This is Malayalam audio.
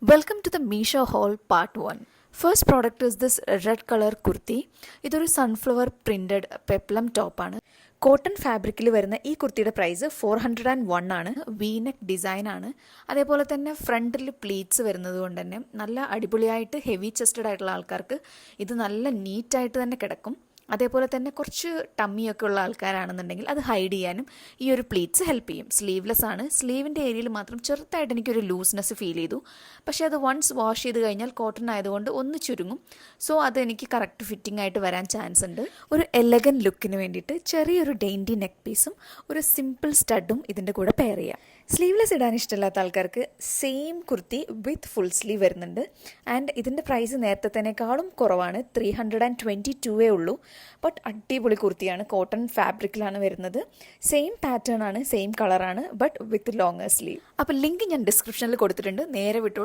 Welcome to the Meesho haul part 1. First product is this red color kurti. ഇതൊരു സൺഫ്ലവർ പ്രിന്റഡ് പെപ്ലം ടോപ്പാണ്. കോട്ടൺ ഫാബ്രിക്കിൽ വരുന്ന ഈ കുർത്തിയുടെ പ്രൈസ് 401 ആണ്. വീനെക്ക് ഡിസൈൻ ആണ്. അതേപോലെ തന്നെ ഫ്രണ്ടിൽ പ്ലീറ്റ്സ് വരുന്നത് കൊണ്ട് തന്നെ നല്ല അടിപൊളിയായിട്ട് ഹെവി ചെസ്റ്റഡ് ആയിട്ടുള്ള ആൾക്കാർക്ക് ഇത് നല്ല നീറ്റായിട്ട് തന്നെ കിടക്കും. അതേപോലെ തന്നെ കുറച്ച് ടമ്മിയൊക്കെ ഉള്ള ആൾക്കാരാണെന്നുണ്ടെങ്കിൽ അത് ഹൈഡ് ചെയ്യാനും ഈ ഒരു പ്ലീറ്റ്സ് ഹെൽപ്പ് ചെയ്യും. സ്ലീവ്ലെസ് ആണ്. സ്ലീവിൻ്റെ ഏരിയയിൽ മാത്രം ചെറുതായിട്ട് എനിക്കൊരു ലൂസ്നെസ് ഫീൽ ചെയ്തു. പക്ഷേ അത് വൺസ് വാഷ് ചെയ്ത് കഴിഞ്ഞാൽ കോട്ടൺ ആയതുകൊണ്ട് ഒന്ന് ചുരുങ്ങും. സോ അത് എനിക്ക് കറക്റ്റ് ഫിറ്റിംഗ് ആയിട്ട് വരാൻ ചാൻസ് ഉണ്ട്. ഒരു എലഗൻ ലുക്കിന് വേണ്ടിയിട്ട് ചെറിയൊരു ഡെയിൻറ്റി നെക്ക് പീസും ഒരു സിമ്പിൾ സ്റ്റഡും ഇതിൻ്റെ കൂടെ പെയർ ചെയ്യാം. സ്ലീവ്ലെസ് ഇടാൻ ഇഷ്ടമില്ലാത്ത ആൾക്കാർക്ക് same kurti with full sleeve വരുന്നുണ്ട്. ആൻഡ് ഇതിൻ്റെ പ്രൈസ് നേരത്തെ തന്നെക്കാളും കുറവാണ്. 322 ഉള്ളൂ. ബട്ട് അടിപൊളി കുർത്തിയാണ്. കോട്ടൺ ഫാബ്രിക്കിലാണ് വരുന്നത്. സെയിം പാറ്റേൺ ആണ്, സെയിം കളറാണ്, ബട്ട് വിത്ത് ലോങ്ങർ സ്ലീവ്. അപ്പോൾ ലിങ്ക് ഞാൻ ഡിസ്ക്രിപ്ഷനിൽ കൊടുത്തിട്ടുണ്ട്. നേരെ വിട്ടോളൂ.